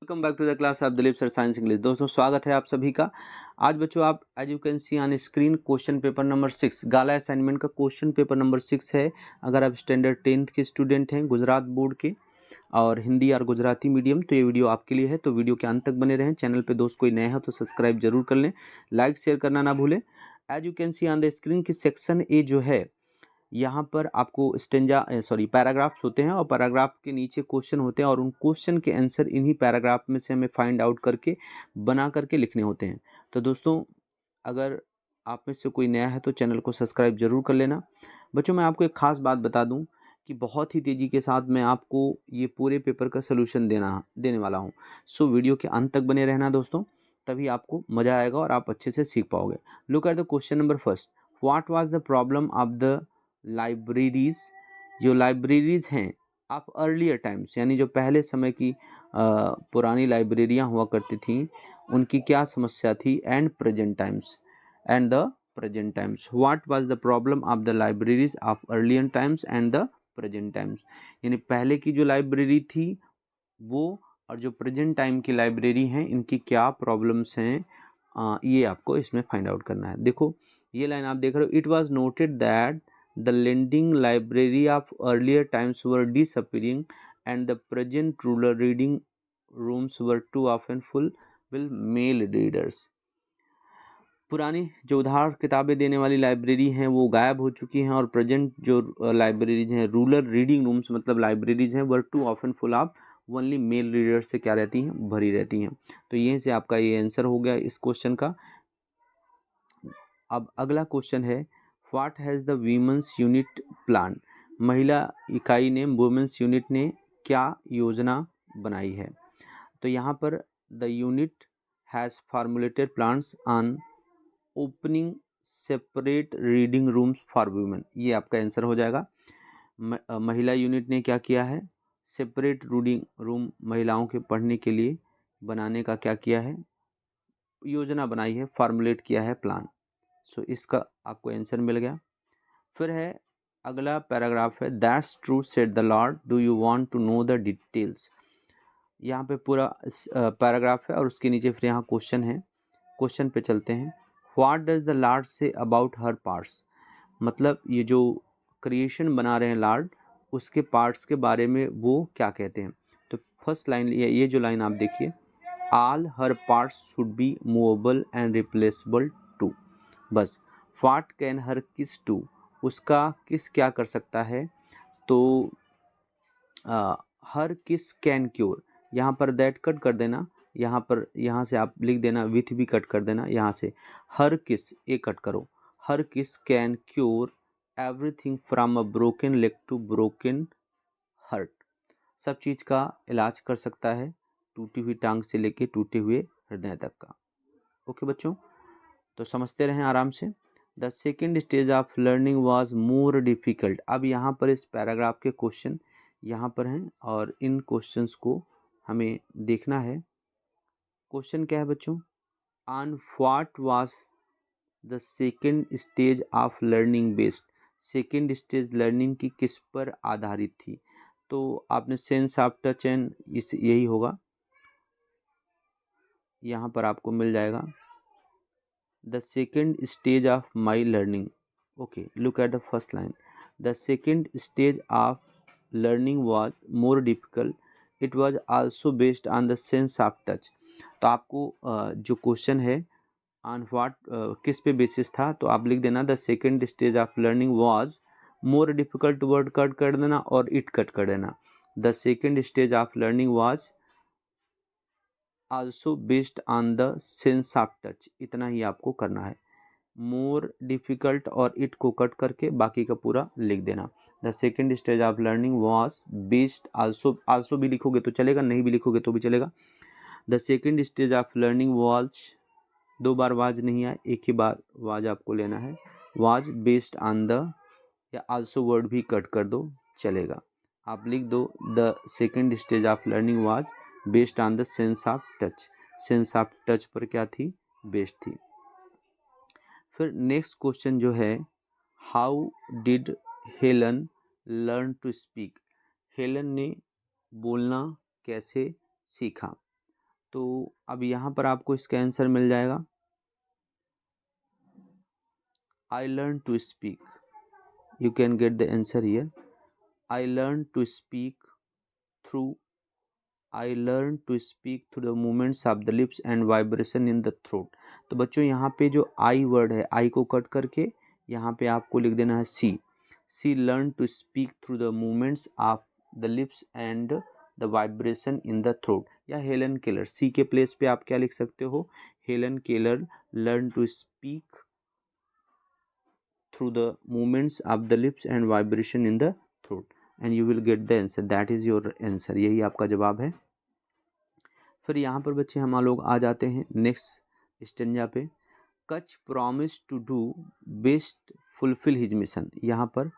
Welcome back to the class of Dilip sir science English. दोस्तों स्वागत है आप सभी का। आज बच्चों आप as you can see on screen question paper number 6 गाला असाइनमेंट का क्वेश्चन पेपर नंबर 6 है। अगर आप स्टैंडर्ड 10th के स्टूडेंट हैं गुजरात बोर्ड के और हिंदी और गुजराती मीडियम तो ये वीडियो आपके लिए है। तो वीडियो के अंत तक बने रहें। चैनल पे दोस्त कोई नया है तो सब्सक्राइब जरूर कर लें, लाइक शेयर करना ना भूलें। As you can see on the screen की सेक्शन ए जो है यहाँ पर आपको पैराग्राफ्स होते हैं और पैराग्राफ के नीचे क्वेश्चन होते हैं और उन क्वेश्चन के आंसर इन्हीं पैराग्राफ में से हमें फाइंड आउट करके बना करके लिखने होते हैं। तो दोस्तों अगर आप में से कोई नया है तो चैनल को सब्सक्राइब जरूर कर लेना। बच्चों मैं आपको एक खास बात बता दूं कि बहुत ही तेज़ी के साथ मैं आपको ये पूरे पेपर का सोल्यूशन देने वाला हूँ। सो वीडियो के अंत तक बने रहना दोस्तों, तभी आपको मज़ा आएगा और आप अच्छे से सीख पाओगे। Look at the question number first. What was the problem of the libraries. जो लाइब्रेरीज हैं ऑफ अर्लियर टाइम्स यानी जो पहले समय की पुरानी लाइब्रेरियां हुआ करती थीं उनकी क्या समस्या थी। And present times what was the problem of the libraries of earlier times and the present times. यानी पहले की जो लाइब्रेरी थी वो और जो प्रेजेंट टाइम की लाइब्रेरी हैं इनकी क्या प्रॉब्लम्स हैं, ये आपको इसमें फाइंड आउट करना है। देखो ये लाइन आप देख रहे हो। It was noted that the lending library of earlier times were disappearing and the present rural reading rooms were too often full with male readers। पुरानी जो उधार किताबें देने वाली लाइब्रेरी हैं वो गायब हो चुकी हैं और प्रेजेंट जो लाइब्रेरीज हैं रूरल रीडिंग रूम्स मतलब लाइब्रेरीज हैं were too often full of only male reader से क्या रहती हैं, भरी रहती हैं। तो यहीं से आपका ये आंसर हो गया इस क्वेश्चन का। अब अगला क्वेश्चन है what has the women's unit plan. महिला इकाई ने वुमेंस यूनिट ने क्या योजना बनाई है। तो यहाँ पर the unit has formulated plans on opening separate reading rooms for women. ये आपका आंसर हो जाएगा। महिला यूनिट ने क्या किया है, सेपरेट रीडिंग रूम महिलाओं के पढ़ने के लिए बनाने का क्या किया है, योजना बनाई है, फार्मुलेट किया है प्लान। सो इसका आपको आंसर मिल गया। फिर है अगला पैराग्राफ है that's true said the lord do you want to know the details. यहाँ पे पूरा पैराग्राफ है और उसके नीचे फिर यहाँ क्वेश्चन है। क्वेश्चन पे चलते हैं। What does the Lord say about her parts. मतलब ये जो क्रिएशन बना रहे हैं लॉर्ड उसके पार्ट्स के बारे में वो क्या कहते हैं। तो फर्स्ट लाइन ये जो लाइन आप देखिए, all her parts should be movable and replaceable too. बस what can her kiss to, उसका किस क्या कर सकता है। तो हर किस कैन क्योर, यहाँ पर दैट कट कर देना, यहाँ पर यहाँ से आप लिख देना विथ भी कट कर देना, यहाँ से हर किस ए कट करो। Her kiss can cure everything from a broken leg to broken heart. सब चीज़ का इलाज कर सकता है, टूटी हुई टांग से लेके टूटे हुए हृदय तक का। ओके बच्चों, तो समझते रहें आराम से। The second stage of learning was more difficult. अब यहाँ पर इस पैराग्राफ के क्वेश्चन यहाँ पर हैं और इन क्वेश्चंस को हमें देखना है। क्वेश्चन क्या है बच्चों, on what was the second stage of learning based. Second stage learning की किस पर आधारित थी। तो आपने सेंस ऑफ टच एंड इस यही होगा, यहाँ पर आपको मिल जाएगा the second stage of my learning. Okay, look at the first line. The second stage of learning was more difficult. It was also based on the sense of touch. तो आपको जो क्वेश्चन है ऑन व्हाट किस पे basis था, तो आप लिख देना the second stage of learning was more difficult, word cut कर देना और इट कट कर देना। The second stage of learning was also based on the sense of touch. इतना ही आपको करना है। मोर डिफ़िकल्ट और इट को कट करके बाकी का पूरा लिख देना। The second stage of learning was based also भी लिखोगे तो चलेगा, नहीं भी लिखोगे तो भी चलेगा। The second stage of learning was, दो बार वाज नहीं आए, एक ही बार वाज आपको लेना है। वाज बेस्ड ऑन द, या आल्सो वर्ड भी कट कर दो चलेगा। आप लिख दो the second stage of learning was based on the sense of touch. Sense of touch पर क्या थी, बेस्ड थी। फिर नेक्स्ट क्वेश्चन जो है how did Helen learn to speak. Helen ने बोलना कैसे सीखा। तो अब यहाँ पर आपको इसका आंसर मिल जाएगा, I learned to speak. You can get the answer here. I learned to speak through the movements of the lips and vibration in the throat. तो बच्चों यहाँ पे जो I वर्ड है, I को कट करके यहाँ पे आपको लिख देना है C. She learned to speak through the movements of the lips and the vibration in the throat. या हेलन केलर, C के प्लेस पे आप क्या लिख सकते हो, Helen Keller learn to speak through the movements of the lips and vibration in the throat, and you will get the answer. That is your answer. यही आपका जवाब है। फिर यहाँ पर बच्चे हम लोग आ जाते हैं नेक्स्ट स्टेंजा पे। Kach promise to do best fulfil his mission. यहाँ पर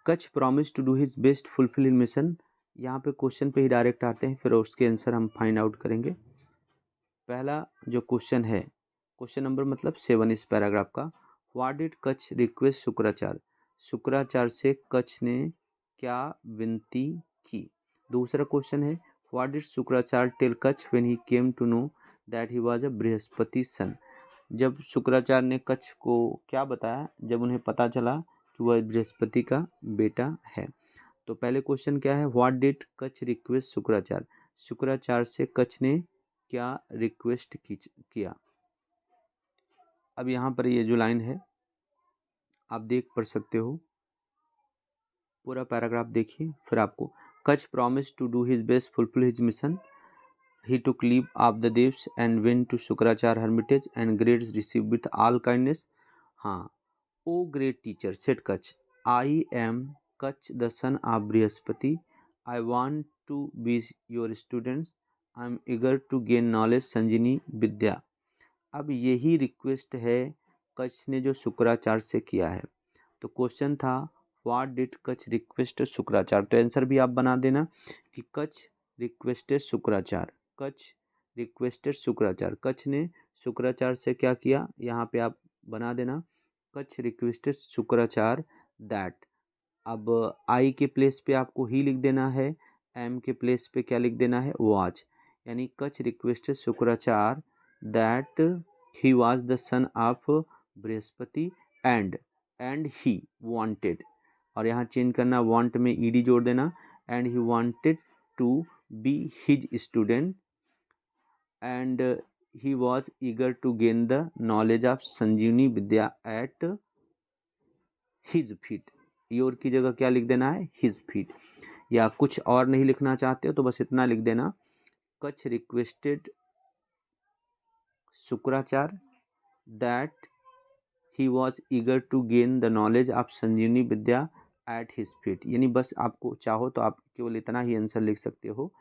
Kach promise to do his best fulfil his mission, यहाँ पे क्वेश्चन पे ही डायरेक्ट आते हैं, फिर उसके आंसर हम फाइंड आउट करेंगे। पहला जो क्वेश्चन है, क्वेश्चन नंबर मतलब 7 इस पैराग्राफ का, what did Kacha request Shukracharya, Shukracharya से कच ने क्या विनती की। दूसरा क्वेश्चन है, what did Shukracharya tell Kacha when he came to know that he was a Brihaspati son. जब शुक्राचार्य ने कच को क्या बताया जब उन्हें पता चला कि वह बृहस्पति का बेटा है। तो पहले क्वेश्चन क्या है, what did Kacha request Shukracharya, Shukracharya से कच ने क्या रिक्वेस्ट किया। अब यहाँ पर ये जो लाइन है आप देख पढ़ सकते हो, पूरा पैराग्राफ देखिए फिर आपको। Kach promise to do his best fulfil his mission, he took leave of the devs and went to Shukracharya hermitage and grades received with all kindness. हाँ, O great teacher, said Kach, I am Kach the son of Brihaspati. I want to be your students. I am eager to gain knowledge संजीवनी विद्या। अब यही request है कच ने जो शुक्राचार्य से किया है। तो क्वेश्चन था what did Kacha request Shukracharya, तो आंसर भी आप बना देना कि कच रिक्वेस्टेड शुक्राचार्य, कच रिक्वेस्टेड शुक्राचार्य, कच ने शुक्राचार्य से क्या किया, यहाँ पे आप बना देना कच रिक्वेस्टेड शुक्राचार्य दैट। अब आई के प्लेस पे आपको ही लिख देना है, एम के प्लेस पे क्या लिख देना है, वाज, यानी Kach requested Shukracharya that he was the son of Brihaspati and he wanted, और यहाँ चेंज करना, वांट में ईडी जोड़ देना, and he wanted to be his student and he was eager to gain the knowledge of Sanjeevani Vidya at his feet. Your की जगह क्या लिख देना है, हिज फीट, या कुछ और नहीं लिखना चाहते हो तो बस इतना लिख देना, Kach requested Shukracharya that he was eager to gain the knowledge of Sanjeevani Vidya at his feet. यानी बस आपको चाहो तो आप केवल इतना ही आंसर लिख सकते हो,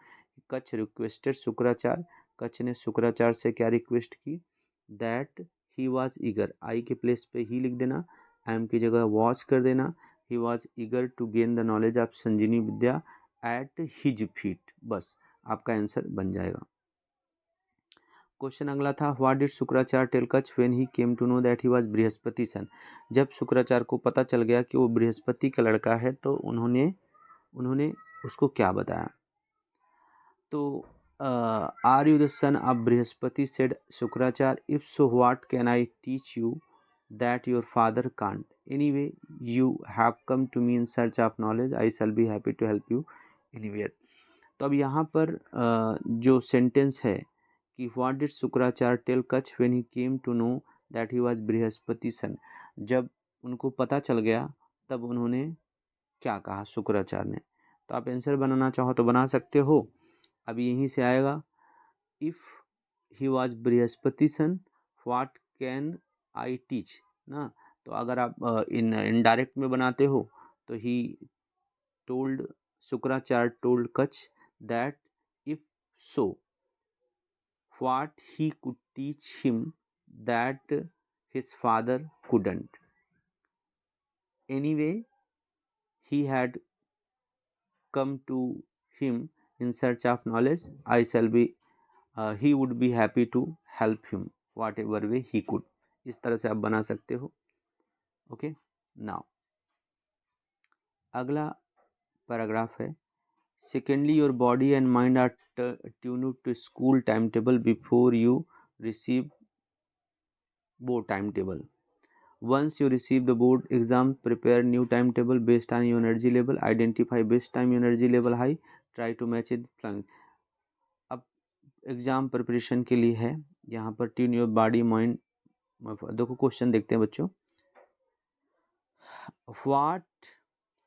कच रिक्वेस्टेड शुक्राचार्य, कच ने शुक्राचार्य से क्या रिक्वेस्ट की, दैट ही वॉज ईगर, आई के प्लेस पे ही लिख देना, एम की जगह वॉच कर देना, he was eager to gain the knowledge of Sanjeevani Vidya at his feet, बस आपका आंसर बन जाएगा। क्वेश्चन अगला था, what did Shukracharya tell Kacha when he came to know that he was Brihaspati son. जब शुक्राचार्य को पता चल गया कि वो बृहस्पति का लड़का है तो उन्होंने उसको क्या बताया। तो are you the son of Brihaspati, said Shukracharya, if so what can I teach you that your father can't, anyway you have come to me in search of knowledge, I shall be happy to help you anywhere. तो अब यहाँ पर जो sentence है कि what did Shukracharya tell Kacha when he came to know that he was Brihaspati son, जब उनको पता चल गया तब उन्होंने क्या कहा शुक्राचार्य ने। तो आप आंसर बनाना चाहो तो बना सकते हो। अब यहीं से आएगा, if he was Brihaspati son what can I teach ना। तो अगर आप इनडायरेक्ट में बनाते हो तो he told, Shukracharya told Kach that if so what he could teach him that his father couldn't. Anyway, he had come to him in search of knowledge. He would be happy to help him whatever way he could. इस तरह से आप बना सकते हो। Okay, now अगला paragraph है Secondly, your body and mind are tuned to school timetable before you receive board timetable. Once you receive the board exam, prepare new timetable based on your energy level. Identify best time energy level high. Try to match it. अब exam preparation के लिए है, यहाँ पर tune your body mind. देखो question देखते हैं बच्चों।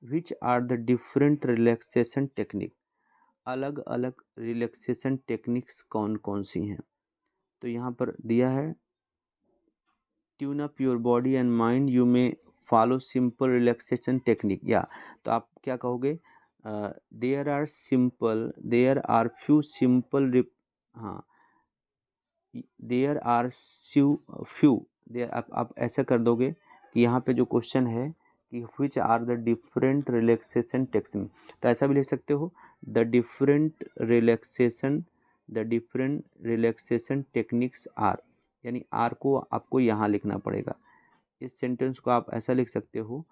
Which are the different relaxation technique, अलग अलग रिलैक्सेशन टेक्निक्स कौन कौन सी हैं। तो यहाँ पर दिया है tune up your body and mind, you may follow simple relaxation technique. या तो आप क्या कहोगे, देयर आर फ्यू सिंपल, हाँ देयर आर फ्यू देयर, आप ऐसा कर दोगे कि यहाँ पे जो क्वेश्चन है कि which are the different relaxation technique, तो ऐसा भी लिख सकते हो the different relaxation techniques are, यानी आर को आपको यहाँ लिखना पड़ेगा। इस सेंटेंस को आप ऐसा लिख सकते हो,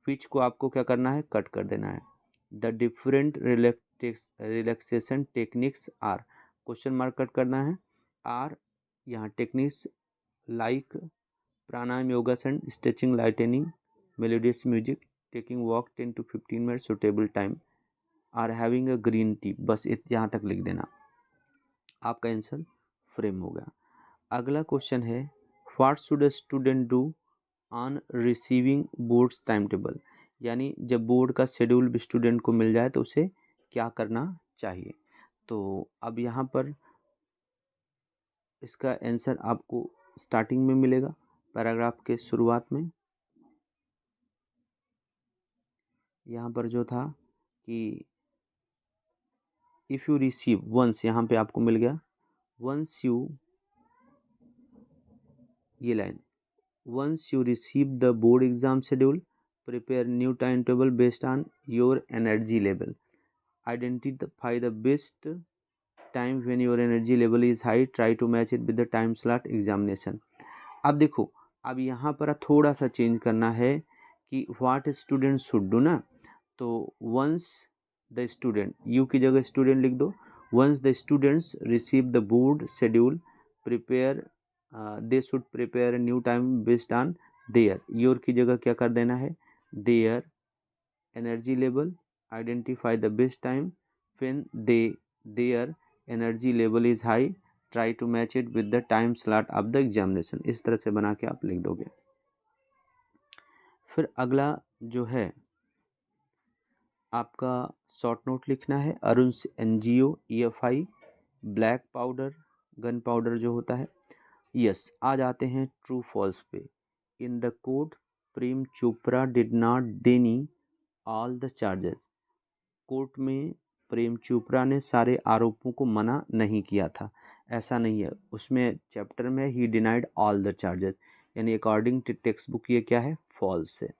विच को आपको क्या करना है, कट कर देना है। The different relaxation techniques are, question mark cut करना है, आर यहाँ techniques like pranayama, yogasana, stretching, lightning, melodious music, taking walk 10 to 15 minute, suitable time, or having a green tea. बस यहाँ तक लिख देना, आपका आंसर फ्रेम हो गया। अगला क्वेश्चन है what should a student do on receiving boards time table, यानी जब बोर्ड का शेड्यूल स्टूडेंट को मिल जाए तो उसे क्या करना चाहिए। तो अब यहाँ पर इसका आंसर आपको स्टार्टिंग में मिलेगा, पैराग्राफ के शुरुआत में। यहाँ पर जो था कि इफ़ यू रिसीव वंस, यहाँ पे आपको मिल गया वंस यू, ये line, once you receive the board exam schedule, prepare new time table based on your energy level, identify the best time when your energy level is high, try to match it with the time slot examination. अब देखो, अब यहाँ पर थोड़ा सा change करना है कि व्हाट स्टूडेंट शुड डू ना, तो वंस द स्टूडेंट, यू की जगह स्टूडेंट लिख दो, once the students receive the board schedule, prepare they should prepare new time based on their, your की जगह क्या कर देना है, their energy level, identify the best time when their energy level is high, try to match it with the time slot of the examination. इस तरह से बना के आप लिख दोगे। फिर अगला जो है आपका शॉर्ट नोट लिखना है, Arun NGO EFI, black powder, gun powder जो होता है। यस, आ जाते हैं ट्रू फॉल्स पे। In the court Prem Chopra did not deny all the charges, court में प्रेम चोपड़ा ने सारे आरोपों को मना नहीं किया था, ऐसा नहीं है। उसमें चैप्टर में he denied all the charges, यानी अकॉर्डिंग टू टेक्स्ट बुक ये क्या है, फॉल्स है।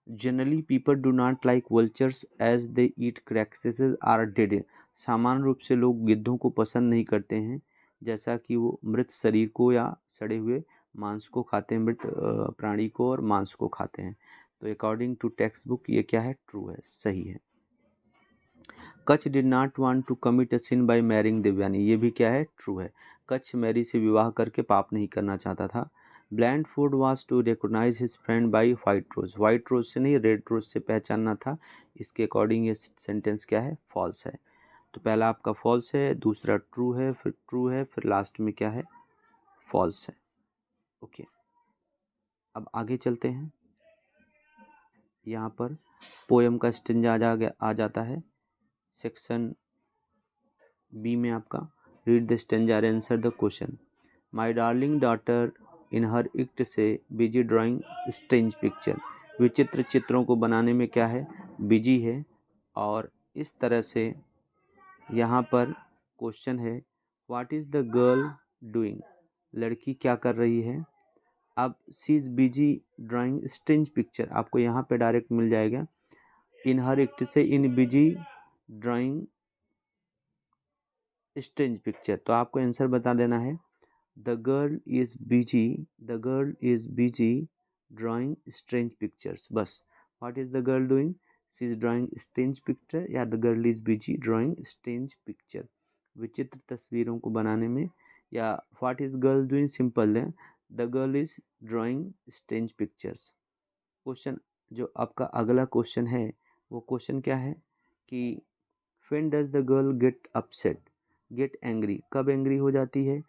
Generally people do not like vultures as they eat carcasses are dead, सामान्य रूप से लोग गिद्धों को पसंद नहीं करते हैं जैसा कि वो मृत शरीर को या सड़े हुए मांस को खाते हैं, मृत प्राणी को और मांस को खाते हैं। तो अकॉर्डिंग टू टेक्स्ट बुक ये क्या है, ट्रू है, सही है। Kach did not want to commit a sin by marrying Devyani, ये भी क्या है, ट्रू है। कच मैरी से विवाह करके पाप नहीं करना चाहता था। Blandford was to recognise his friend by white rose, white rose से नहीं रेड रोज से पहचानना था। इसके अकॉर्डिंग ये सेंटेंस क्या है, फॉल्स है। तो पहला आपका फॉल्स है, दूसरा ट्रू है, फिर ट्रू है, फिर लास्ट में क्या है, फॉल्स है। ओके, अब आगे चलते हैं। यहाँ पर पोयम का स्टेंजा आ जाता है सेक्शन बी में आपका। रीड द स्टेंजा और answer the question. My darling daughter in her ICT से बिजी ड्राइंग स्ट्रेंज पिक्चर, विचित्र चित्रों को बनाने में क्या है, बिजी है। और इस तरह से यहाँ पर क्वेश्चन है what is the girl doing, लड़की क्या कर रही है। अब she is busy drawing strange picture, आपको यहाँ पे डायरेक्ट मिल जाएगा। इन her act she in busy drawing strange picture, तो आपको आंसर बता देना है the girl is busy drawing strange pictures. बस what is the girl doing, she is drawing strange picture, या the girl is busy drawing strange picture, विचित्र तस्वीरों को बनाने में, या what is girl doing, simple है, the girl is drawing strange pictures. Question जो आपका अगला क्वेश्चन है वो क्वेश्चन क्या है कि when does the girl get upset, get angry, कब एंग्री हो जाती है,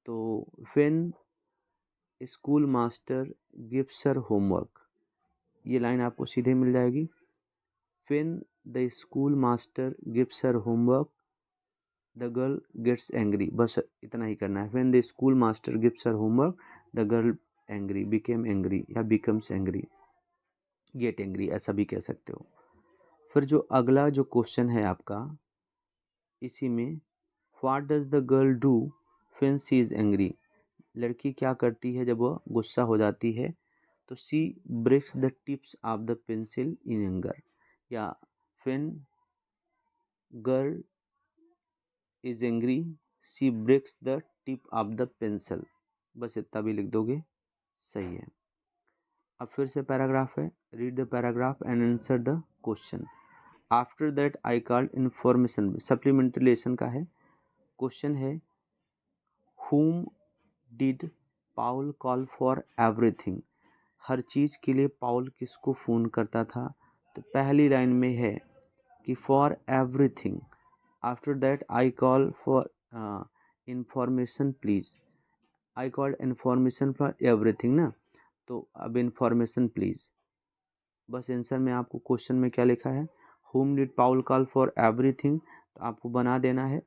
तो when school master gives her homework, ये लाइन आपको सीधे मिल जाएगी। When the school master gives her homework the girl gets angry, बस इतना ही करना है। When the school master gives her homework the girl angry, became angry या बिकम्स एंग्री, गेट एंग्री ऐसा भी कह सकते हो। फिर जो अगला जो क्वेश्चन है आपका, इसी में what does the girl do when she is angry, लड़की क्या करती है जब वह गुस्सा हो जाती है, तो she breaks the tips of the pencil in anger, या when girl is angry she breaks the tip of the pencil, बस इतना भी लिख दोगे सही है। अब फिर से पैराग्राफ है, read the paragraph and answer the question. After that I called information, supplementary lesson का है। क्वेश्चन है whom did Paul call for everything, हर चीज़ के लिए पाउल किसको फ़ोन करता था, तो पहली लाइन में है कि for everything, after that I call for information please, I called information for everything ना, तो अब इन्फॉर्मेशन प्लीज़, बस आंसर में आपको क्वेश्चन में क्या लिखा है, whom did Paul call for everything, तो आपको बना देना है,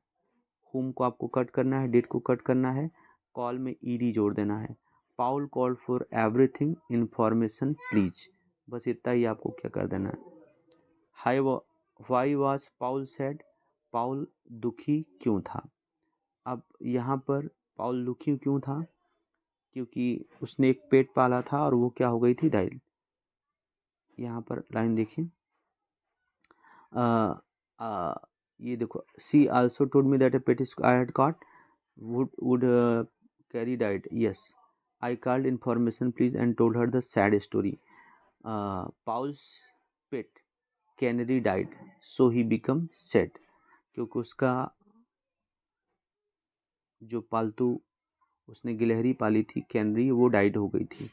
whom को आपको कट करना है, did को कट करना है, कॉल में ed जोड़ देना है, Paul call for everything information please, बस इतना ही आपको क्या कर देना है। हाई why was Paul sad, Paul दुखी क्यों था। अब यहाँ पर पाउल दुखी क्यों था, क्योंकि उसने एक पेट पाला था और वो क्या हो गई थी, डाइड। यहाँ पर लाइन देखिए, ये देखो, she also told me that a pet I had caught would carry died, yes, I called information please and told her the sad story, Paul's pet canary died so he become sad, क्योंकि उसका जो पालतू उसने गिलहरी पाली थी canary, वो died हो गई थी।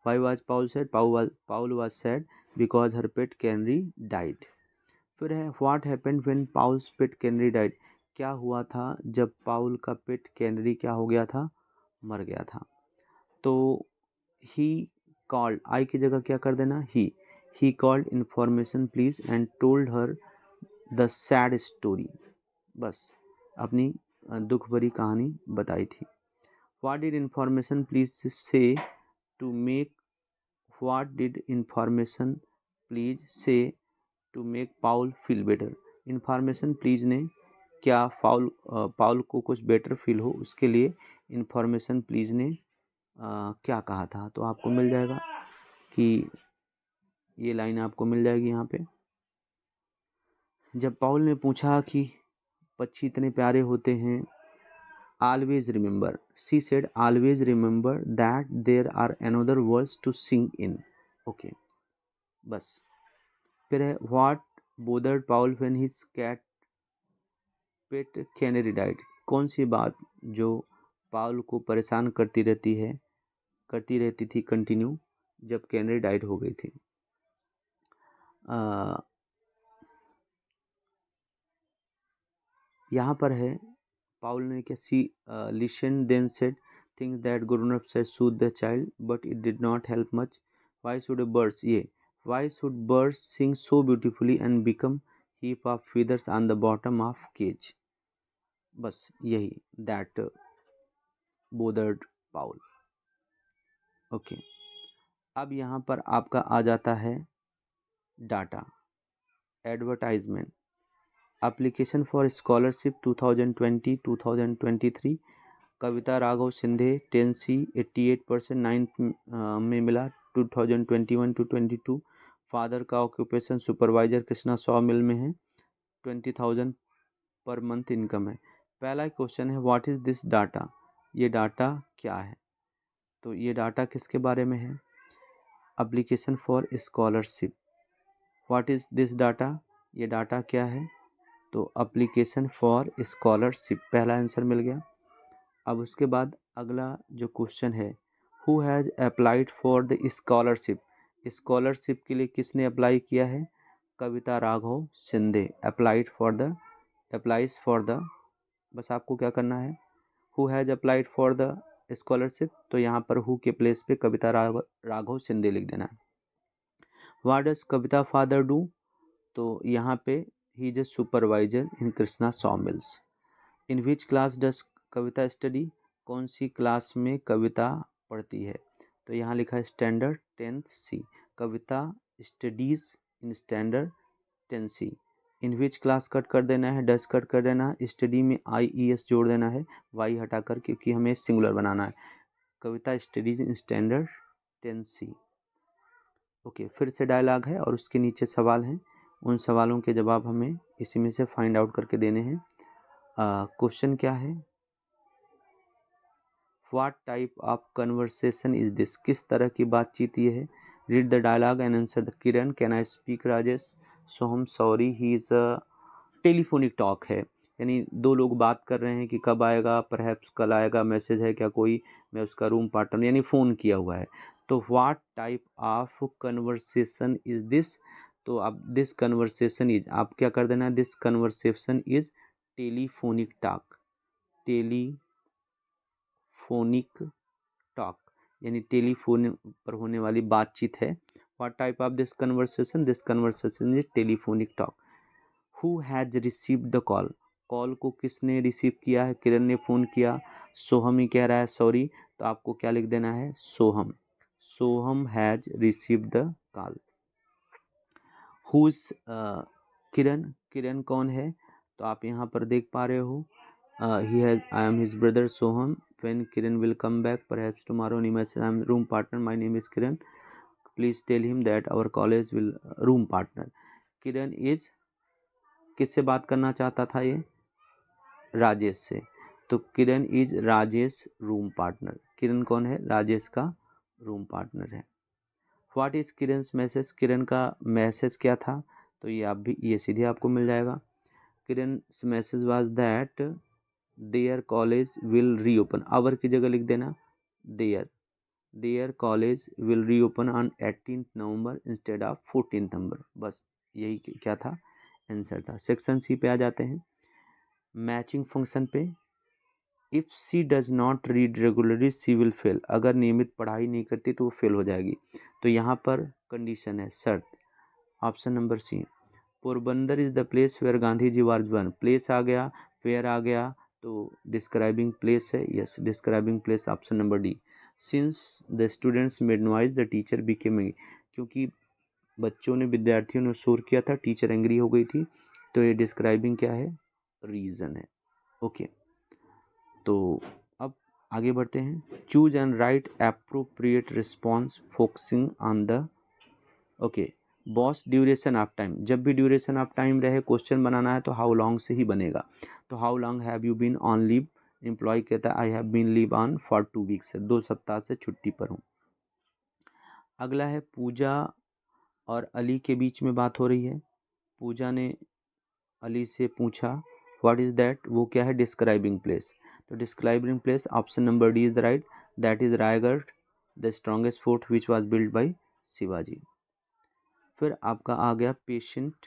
Why was Paul sad, Paul was sad because her pet canary died। फिर है what happened when Paul's pet canary died, क्या हुआ था जब पाउल का पेट कैनरी क्या हो गया था, मर गया था। तो ही कॉल्ड, आई की जगह क्या कर देना, he called information please and told her the sad story, बस अपनी दुख भरी कहानी बताई थी। What did information please say to make, what did information please say to make Paul feel better, information please ने क्या पाउल को कुछ बेटर फील हो उसके लिए इन्फॉर्मेशन प्लीज ने क्या कहा था, तो आपको मिल जाएगा कि ये लाइन आपको मिल जाएगी यहाँ पे। जब पाउल ने पूछा कि पक्षी इतने प्यारे होते हैं, always remember, she said always remember that there are another words to sing in, okay, बस। फिर है what bothered Paul when his cat pet canary died, कौन सी बात जो पाउल को परेशान करती रहती थी कंटिन्यू जब कैनरी डाइड हो गई थी। यहाँ पर है पाउल ने क्या she listen then said things that grown up said soothe the child but it did not help much, why should birds, ये why should birds sing so beautifully and become heap of feathers on the bottom of cage, बस यही that बोदर्ड Paul, okay. अब यहाँ पर आपका आ जाता है data, advertisement, application for scholarship 2020-2023, Kavita Raghav Sindhe 10C 88% 9th में मिला 2021-22, फादर का occupation supervisor Krishna saw mill में है, 20,000 पर मंथ इनकम है। पहला क्वेश्चन है व्हाट इज़ दिस डाटा, ये डाटा क्या है, तो ये डाटा किसके बारे में है, application for scholarship, what is this data, ये डाटा क्या है, तो एप्लीकेशन फॉर स्कॉलरशिप, पहला आंसर मिल गया। अब उसके बाद अगला जो क्वेश्चन है, who has applied for the scholarship, scholarship के लिए किसने अप्लाई किया है, Kavita Raghav Shinde applies for the, बस आपको क्या करना है, who has applied for the scholarship, तो यहाँ पर हु के प्लेस पे कविता राघव शिंदे लिख देना है। What does Kavita father do, तो यहाँ पे he is a supervisor in Krishna सॉमिल्स। In which class does Kavita study, कौन सी क्लास में कविता पढ़ती है, तो यहाँ लिखा है standard 10th C, Kavita studies in standard 10th C। In which class cut कर देना है, डज कट कर देना है, स्टडी में IES जोड़ देना है, वाई हटाकर, क्योंकि हमें सिंगुलर बनाना है, Kavita studies in standard 10th C। Okay, फिर से डायलॉग है और उसके नीचे सवाल हैं, उन सवालों के जवाब हमें इसी में से फाइंड आउट करके देने हैं। क्वेश्चन क्या है, what type of conversation is this, किस तरह की बातचीत ये है, read the dialogue and answer the, Kiran can I speak Rajesh, Soham sorry he is a, telephonic talk है, यानी दो लोग बात कर रहे हैं कि कब आएगा, परहैप्स कल आएगा, मैसेज है क्या कोई, मैं उसका रूम पार्टनर, यानी फ़ोन किया हुआ है। तो what type of conversation is this, तो अब दिस कन्वर्सेशन इज, आप क्या कर देना है, this conversation is telephonic talk, telephonic talk, यानी टेलीफोन पर होने वाली बातचीत है। What type of this conversation is telephonic talk. Who has received the call, call को किसने रिसीव किया है, किरण ने फ़ोन किया, सोहम ही कह रहा है सॉरी, तो आपको क्या लिख देना है, Soham, Soham has received the call. Whose, Kiran, Kiran कौन है, तो आप यहाँ पर देख पा रहे हो, he has, I am his brother Soham, when Kiran will come back perhaps tomorrow, any message, I am room partner, my name is Kiran, please tell him that our college will room partner. Kiran is, किससे बात करना चाहता था ये, राजेश से, तो Kiran is Rajesh room partner, Kiran कौन है, राजेश का रूम पार्टनर है। What is Kiran's message, Kiran का मैसेज क्या था, तो ये आप भी, ये सीधे आपको मिल जाएगा। Kiran's message was that their college will reopen, our की जगह लिख देना their college will reopen on 18th November instead of 14th November, बस यही क्या था, आंसर था। सेक्शन सी पे आ जाते हैं, मैचिंग फंक्शन पे। If she does not read regularly she will fail, अगर नियमित पढ़ाई नहीं करती तो वो फेल हो जाएगी, तो यहाँ पर कंडीशन है, शर्त, option number C. Porbandar is the place where Gandhi ji was born, place आ गया, वेयर आ गया, तो डिस्क्राइबिंग प्लेस है, yes describing place, option number D. Since the students made noise the teacher became angry, क्योंकि बच्चों ने, विद्यार्थियों ने शोर किया था, टीचर एंग्री हो गई थी, तो ये डिस्क्राइबिंग क्या है, रीज़न है। ओके, तो अब आगे बढ़ते हैं, choose and write appropriate response focusing on the, okay, boss duration of time, जब भी ड्यूरेशन ऑफ टाइम रहे क्वेश्चन बनाना है तो हाउ लॉन्ग से ही बनेगा, तो how long have you been on leave, employee कहता है I have been leave on for 2 weeks, 2 सप्ताह से छुट्टी पर हूँ। अगला है, पूजा और अली के बीच में बात हो रही है, पूजा ने अली से पूछा व्हाट इज़ दैट, वो क्या है, डिस्क्राइबिंग प्लेस, तो describing place, option number D is the right, that is Raigarh, the strongest fort which was build by Shivaji. फिर आपका आ गया पेशेंट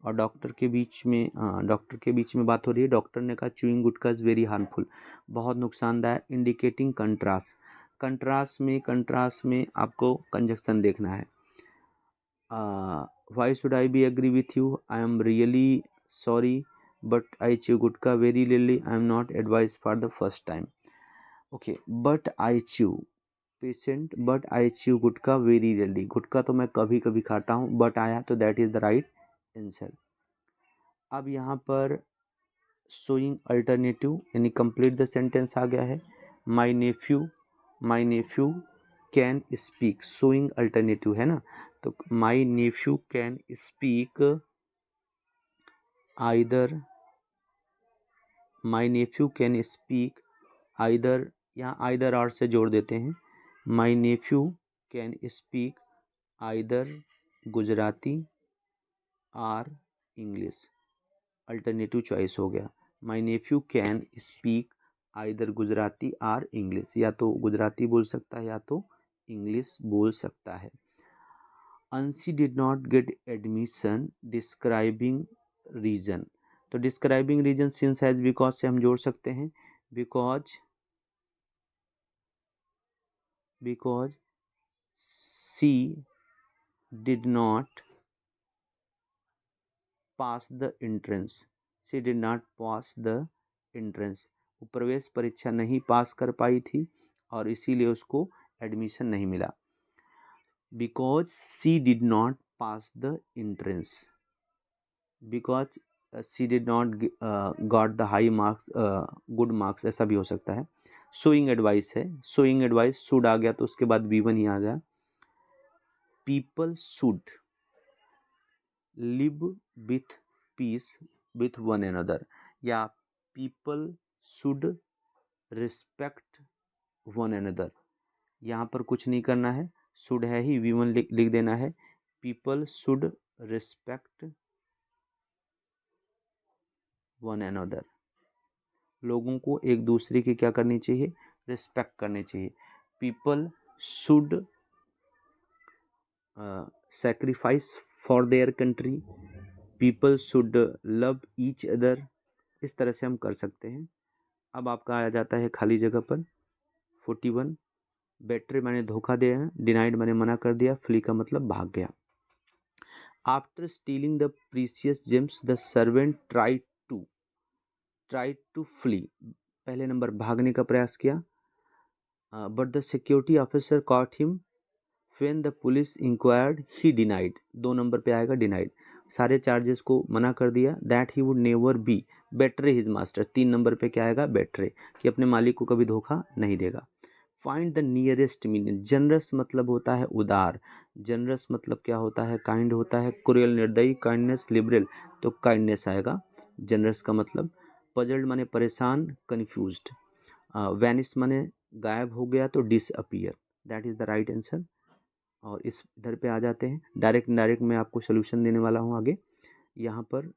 और डॉक्टर के बीच में, डॉक्टर के बीच में बात हो रही है, डॉक्टर ने कहा chewing gutkha is very harmful, बहुत नुकसानदायक, इंडिकेटिंग कंट्रास्ट, कंट्रास्ट में आपको कंजक्शन देखना है, why should I be agree with you, I am really sorry but I chew gutka very rarely, I am not advised for the first time, okay, but I chew, patient, but I chew gutka very rarely, gutka तो मैं कभी कभी खाता हूँ, but आया तो that is the right answer. अब यहाँ पर शोइंग अल्टरनेटिव यानी कंप्लीट द सेंटेंस आ गया है, my nephew can speak, showing alternative है ना, तो my nephew can speak either, my nephew can speak either, यहाँ आइदर और से जोड़ देते हैं, my nephew can speak either Gujarati or English, alternative choice हो गया। My nephew can speak either Gujarati or English, या तो गुजराती बोल सकता है या तो इंग्लिश बोल सकता है। Anshi did not get admission, describing reason, तो describing reason since as because से हम जोड़ सकते हैं, because she did not pass the entrance, she did not pass the entrance, वो प्रवेश परीक्षा नहीं पास कर पाई थी और इसीलिए उसको एडमिशन नहीं मिला। Because she did not pass the entrance, because she did not got the high marks, good marks, ऐसा भी हो सकता है। सोइंग एडवाइस है, सोइंग एडवाइस शुड आ गया तो उसके बाद V1 ही आ गया। People should live with peace with one another, या people should respect one another, यहाँ पर कुछ नहीं करना है, शुड है ही, V1 लिख देना है। People should respect one another, लोगों को एक दूसरे की क्या करनी चाहिए, रिस्पेक्ट करनी चाहिए। People should sacrifice for their country, people should love each other, इस तरह से हम कर सकते हैं। अब आपका आ जाता है खाली जगह पर 41, बेट्रे मैंने धोखा दिया, डिनाइड मैंने मना कर दिया, फ्ली का मतलब भाग गया। After stealing the precious gems the servant try to flee, पहले नंबर भागने का प्रयास किया, but the security officer caught him when the police inquired he denied, 2 number पे आएगा डिनाइड, सारे चार्जेस को मना कर दिया। That he would never be betray his master, 3 number पे क्या आएगा, बेट्रे, कि अपने मालिक को कभी धोखा नहीं देगा। Find the nearest meaning, generous मतलब होता है उदार, जनरस मतलब क्या होता है, काइंड होता है, क्रूएल निर्दयी, काइंडनेस लिबरल, तो काइंडनेस आएगा जनरस का मतलब। पजल्ड माने परेशान, कन्फ्यूज्ड, वैनिश माने गायब हो गया, तो disappear, that is the right answer. और इस इधर पे आ जाते हैं, डायरेक्ट इनडायरेक्ट मैं आपको सोल्यूशन देने वाला हूँ आगे। यहाँ पर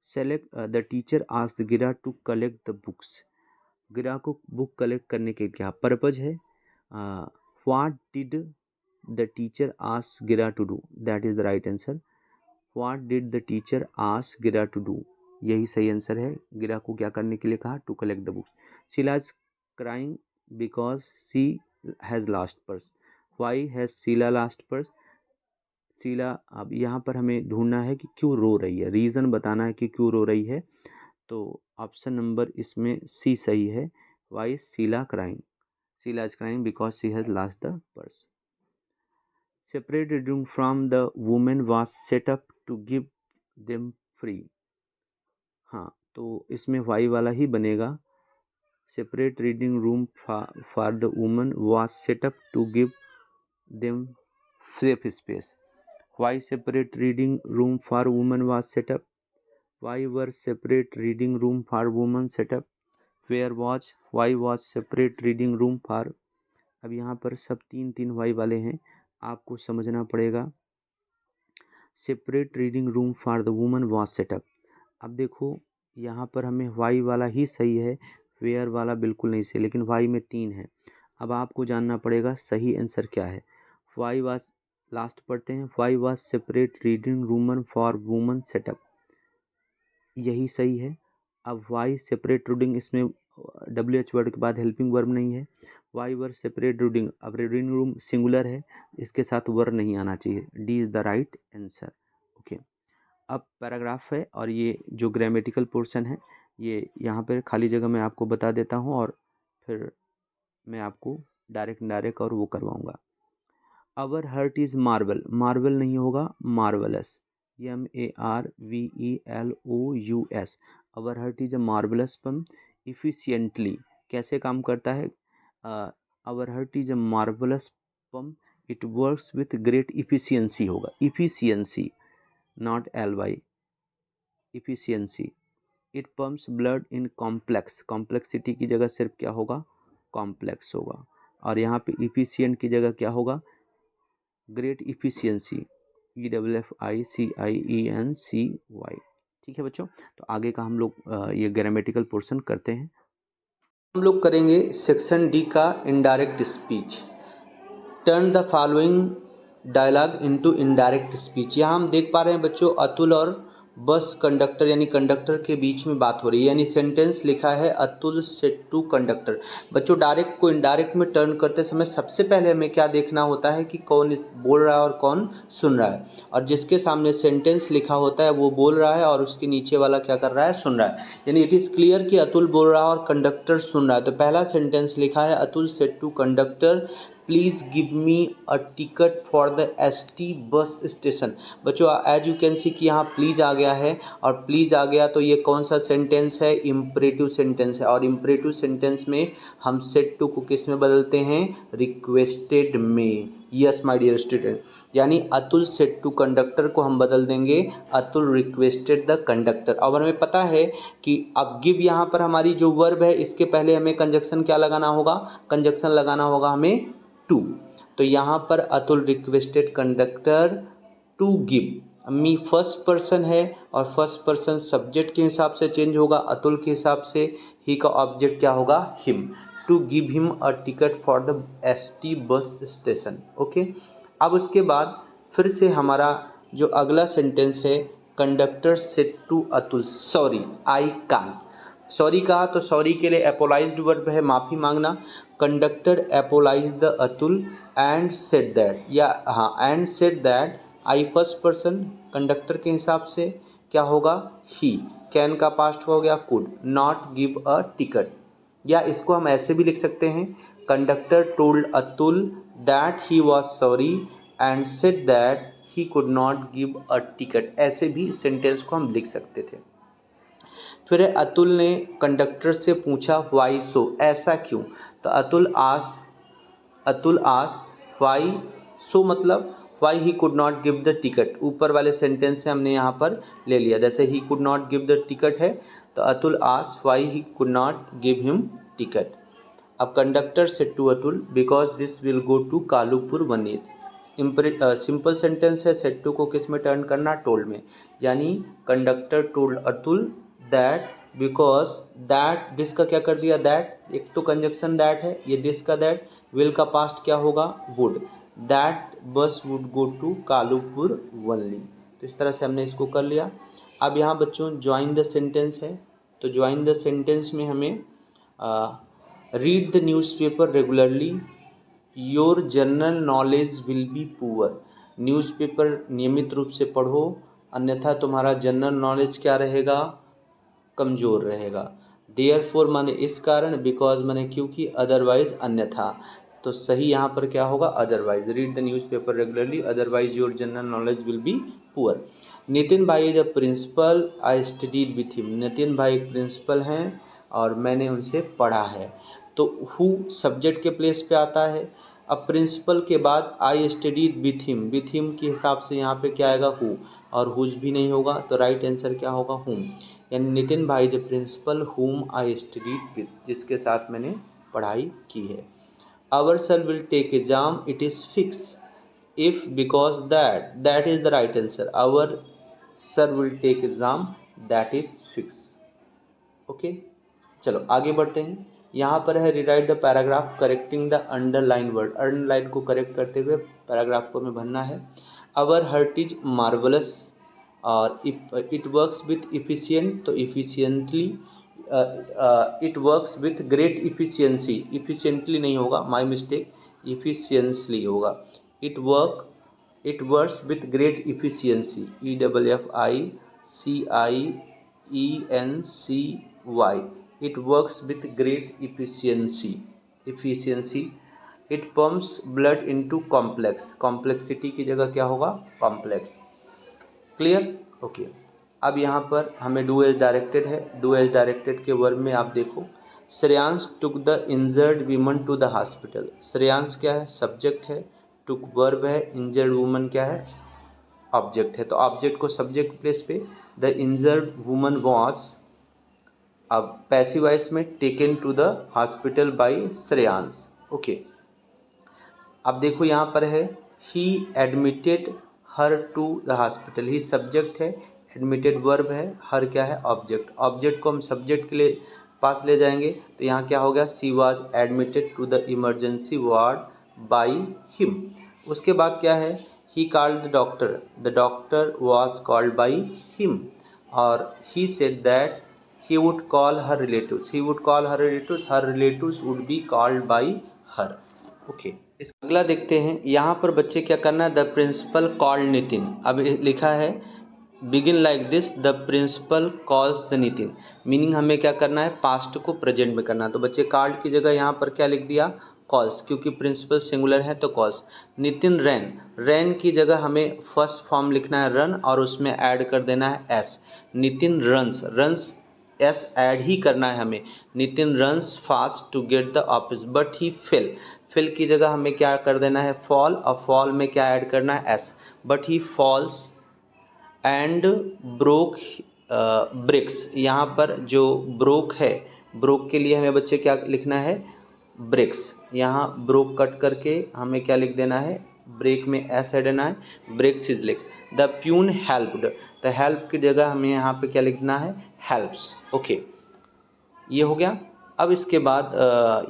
select the teacher asked Gira to collect the books, Gira को बुक कलेक्ट करने के क्या पर्पज है। What did the teacher ask Gira to do, that is the right answer. What did the teacher ask Gira to do, यही सही आंसर है। गिरा को क्या करने के लिए कहा, to collect the books. Sheela is crying because she has lost purse, why has Sheela lost purse, Sheela, अब यहाँ पर हमें ढूंढना है कि क्यों रो रही है, रीज़न बताना है कि क्यों रो रही है, तो ऑप्शन नंबर इसमें सी सही है। Why Sheela crying, Sheela is crying because she has lost the purse. Separate reading from the women was set up to give them free, हाँ तो इसमें वाई वाला ही बनेगा। Separate reading room for the women was set up to give them safe space, why separate reading room for women was set up, why were separate reading room for women set up, where was, why was separate reading room for, अब यहाँ पर सब 3 Y वाले हैं, आपको समझना पड़ेगा। Separate reading room for the woman was setup, अब देखो यहाँ पर हमें वाई वाला ही सही है, वेयर वाला बिल्कुल नहीं सही, लेकिन वाई में 3 है। अब आपको जानना पड़ेगा सही आंसर क्या है। वाई वाज, लास्ट पढ़ते हैं, why was separate reading room for woman setup, यही सही है। अब वाई सेपरेट रीडिंग, इसमें WH वर्ड के बाद हेल्पिंग वर्ब नहीं है। वाई वर सेपरेट रीडिंग, अब रीडिंग रूम सिंगुलर है, इसके साथ वर नहीं आना चाहिए, D is the right answer. Okay, अब पैराग्राफ है और ये जो ग्रामेटिकल पोर्शन है ये यहाँ पर खाली जगह मैं आपको बता देता हूँ और फिर मैं आपको डायरेक्ट और वो करवाऊँगा। Our heart is marvel, marvel नहीं होगा marvelous, MARVELOUS, our heart is a marvelous pump, efficiently कैसे काम करता है, our heart is a marvelous pump, it works with great efficiency होगा, efficiency not LY, efficiency. It pumps blood in complex, complexity की जगह सिर्फ क्या होगा, कॉम्प्लेक्स होगा, और यहाँ पे इफिशियंट की जगह क्या होगा, ग्रेट इफिशियंसी। EFFICIENCY। ठीक है बच्चों, तो आगे का हम लोग ये ग्रामेटिकल पोर्शन करते हैं। हम लोग करेंगे सेक्शन डी का indirect speech. Turn the following dialogue into indirect speech. यहाँ हम देख पा रहे हैं बच्चों, अतुल और बस कंडक्टर यानी कंडक्टर के बीच में बात हो रही है, यानी सेंटेंस लिखा है अतुल सेड टू कंडक्टर। बच्चों डायरेक्ट को इनडायरेक्ट में टर्न करते समय सबसे पहले हमें क्या देखना होता है कि कौन बोल रहा है और कौन सुन रहा है, और जिसके सामने सेंटेंस लिखा होता है वो बोल रहा है और उसके नीचे वाला क्या कर रहा है, सुन रहा है। यानी इट इज़ क्लियर कि अतुल बोल रहा है और कंडक्टर सुन रहा है। तो पहला सेंटेंस लिखा है Atul said to conductor please give me a ticket for the ST bus station. बच्चों एज यू कैन सी कि यहाँ प्लीज़ आ गया है, और प्लीज़ आ गया तो ये कौन सा सेंटेंस है, इम्परेटिव सेंटेंस है। और इम्परेटिव सेंटेंस में हम सेड टू को किस में बदलते हैं, रिक्वेस्टेड में। यस माय डियर स्टूडेंट, यानी अतुल सेड टू कंडक्टर को हम बदल देंगे अतुल रिक्वेस्टेड द कंडक्टर। और हमें पता है कि अब गिव यहाँ पर हमारी जो वर्ब है इसके पहले हमें कंजक्शन क्या लगाना होगा, कंजक्शन लगाना होगा हमें टू। तो यहाँ पर Atul requested conductor to give me, first person है और फर्स्ट पर्सन सब्जेक्ट के हिसाब से चेंज होगा, अतुल के हिसाब से ही का ऑब्जेक्ट क्या होगा, him. To give him a ticket for the ST bus station. Okay, अब उसके बाद फिर से हमारा जो अगला सेंटेंस है, conductor said to Atul sorry I can't. Sorry कहा तो सॉरी के लिए एपोलाइज्ड वर्ब है माफ़ी मांगना। Conductor apologise the Atul and said that, या हाँ and said that I first person, conductor के हिसाब से क्या होगा, ही। कैन का पास्ट हो गया could, not give a ticket. या इसको हम ऐसे भी लिख सकते हैं, conductor told Atul that he was sorry and said that he could not give a ticket. ऐसे भी सेंटेंस को हम लिख सकते थे। फिर अतुल ने कंडक्टर से पूछा वाई सो, ऐसा क्यों। तो अतुल आस वाई सो मतलब Y he could not give the ticket. ऊपर वाले सेंटेंस से हमने यहाँ पर ले लिया, जैसे he could not give the ticket है तो अतुल आस why he could not give him ticket. अब conductor said to Atul because this will go to Kalupur वनीज। सिंपल सेंटेंस है, सेड टू को किस में टर्न करना, टोल्ड में। यानी conductor told Atul that because that, this का क्या कर दिया दैट, एक तो कंजक्शन दैट है, ये दिस का दैट, विल का पास्ट क्या होगा would, that bus would go to Kalupur only. तो इस तरह से हमने इसको कर लिया। अब यहाँ बच्चों ज्वाइन द सेंटेंस है, तो ज्वाइन द सेंटेंस में हमें read the newspaper regularly your general knowledge will be poor. Newspaper नियमित रूप से पढ़ो अन्यथा तुम्हारा जनरल नॉलेज क्या रहेगा, कमज़ोर रहेगा। देयरफॉर माने इस कारण, बिकॉज माने क्योंकि, अदरवाइज अन्यथा। तो सही यहाँ पर क्या होगा, otherwise. Read the newspaper regularly otherwise your general knowledge will be poor. Nitin भाई is a principal I studied with him. Nitin भाई एक प्रिंसिपल हैं और मैंने उनसे पढ़ा है। तो हु सब्जेक्ट के प्लेस पे आता है। अब प्रिंसिपल के बाद आई स्टडीड विथ हिम के हिसाब से यहाँ पे क्या आएगा, हु, और हुज भी नहीं होगा तो राइट आंसर क्या होगा, हुम। यानी नितिन भाई जो प्रिंसिपल हुम आई स्टडीड विथ, जिसके साथ मैंने पढ़ाई की है। Our sir will take exam it is fix if because that is the right answer. Our sir will take exam that is fix. Okay, चलो आगे बढ़ते हैं। यहाँ पर है rewrite the paragraph correcting the underline word. Underline को correct करते हुए पैराग्राफ को हमें भरना है। आवर हर्ट इज मार्वलस और इट वर्क्स विथ इफिशियंट, तो efficiently, it works with great efficiency, efficiently नहीं होगा, माय मिस्टेक, इफिशियंसली होगा। It works with great efficiency, EFFICIENCY, it works with great efficiency। it pumps blood into complex, complexity की जगह क्या होगा, complex। Clear, okay. अब यहाँ पर हमें डू एज डायरेक्टेड है। डू एज डायरेक्टेड के वर्ब में आप देखो, Shreyansh took the injured women to the hospital. Shreyansh क्या है, सब्जेक्ट है, टुक वर्ब है, इंजर्ड वुमन क्या है, ऑब्जेक्ट है। तो ऑब्जेक्ट को सब्जेक्ट प्लेस पे, द इंजर्ड वुमन वॉज, अब पैसिव वॉइस में, taken to the hospital by Shreyansh. Okay, अब देखो यहाँ पर है he admitted her to the hospital. He subject है, एडमिटेड वर्ब है, हर क्या है ऑब्जेक्ट। ऑब्जेक्ट को हम सब्जेक्ट के लिए पास ले जाएंगे तो यहाँ क्या हो गया, she was admitted to the emergency ward by him. उसके बाद क्या है, he called the doctor was called by him. और he said that he would call her relatives, her relatives would be called by her। Okay, इस अगला देखते हैं। यहाँ पर बच्चे क्या करना है, द प्रिंसिपल कॉल्ड नितिन। अब लिखा है begin like this, the principal calls the Nitin. Meaning हमें क्या करना है, पास्ट को प्रेजेंट में करना है। तो बच्चे कॉल्ड की जगह यहाँ पर क्या लिख दिया, कॉल्स, क्योंकि प्रिंसिपल सिंगुलर है तो कॉल्स। नितिन रैन की जगह हमें फर्स्ट फॉर्म लिखना है रन, और उसमें ऐड कर देना है S. Nitin runs S add ही करना है हमें। Nitin runs fast to get the office but he fail की जगह हमें क्या कर देना है, फॉल, और फॉल में क्या ऐड करना है, S. But he falls and broke breaks. यहाँ पर जो ब्रोक है, ब्रोक के लिए हमें बच्चे क्या लिखना है, ब्रेक्स। यहाँ ब्रोक कट करके हमें क्या लिख देना है, ब्रेक में एस ऐड देना है, ब्रेक्स इज लिख। द प्यून हेल्प्ड, तो हेल्प की जगह हमें यहाँ पे क्या लिखना है, हेल्प्स। ओके, ये हो गया। अब इसके बाद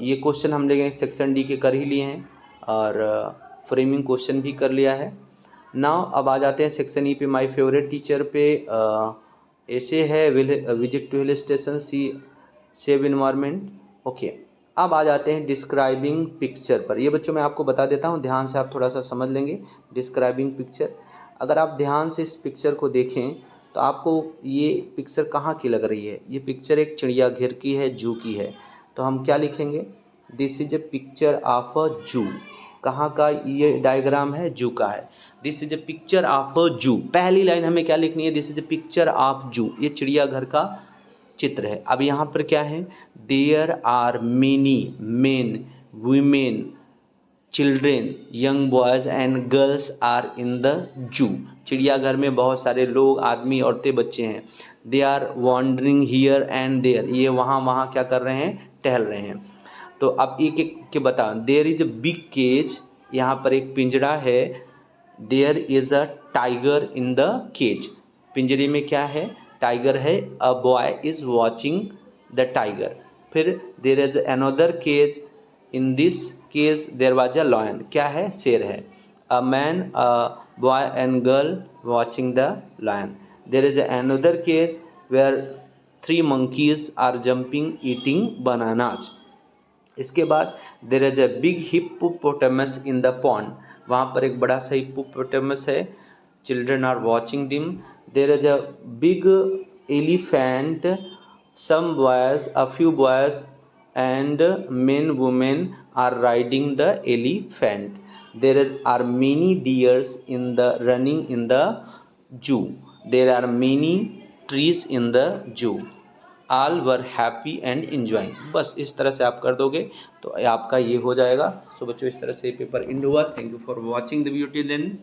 ये क्वेश्चन हम लेंगे सेक्शन डी के कर ही लिए हैं, और फ्रेमिंग क्वेश्चन भी कर लिया है। नाउ अब आ जाते हैं सेक्शन ई पे, माय फेवरेट टीचर पे। ऐसे है visit to hill station, see save environment. Okay, अब आ जाते हैं डिस्क्राइबिंग पिक्चर पर। ये बच्चों मैं आपको बता देता हूँ, ध्यान से आप थोड़ा सा समझ लेंगे। डिस्क्राइबिंग पिक्चर, अगर आप ध्यान से इस पिक्चर को देखें तो आपको ये पिक्चर कहाँ की लग रही है, ये पिक्चर एक चिड़ियाघर की है, जू की है। तो हम क्या लिखेंगे, this is a picture of a जू। कहाँ का ये डायग्राम है, जू का है। This is a picture of a जू, पहली लाइन हमें क्या लिखनी है, this is a picture of जू, ये चिड़ियाघर का चित्र है। अब यहाँ पर क्या है, there are many men women children young boys and girls are in the zoo. चिड़ियाघर में बहुत सारे लोग, आदमी, औरतें, बच्चे हैं। They are wandering here and there, ये वहाँ क्या कर रहे हैं, टहल रहे हैं। तो अब एक एक के बता, there is a big cage, यहाँ पर एक पिंजरा है। There is a tiger in the cage, पिंजरे में क्या है, टाइगर है। A boy is watching the tiger. फिर there is another cage, in this cage there was a lion, क्या है, शेर है। A man, a boy and girl watching the lion. There is another cage where 3 monkeys are jumping eating bananas. इसके बाद there is a big hippopotamus in the pond, वहाँ पर एक बड़ा सा हिप्पोपोटामस है। Children are watching them. There is a big elephant, some boys, a few boys and men women are riding the elephant. There are many deers in the running in the zoo. There are many trees in the zoo. All were happy and enjoying। बस इस तरह से आप कर दोगे तो आपका ये हो जाएगा। सो बच्चों इस तरह से पेपर एंड हुआ। Thank you for watching the video till then.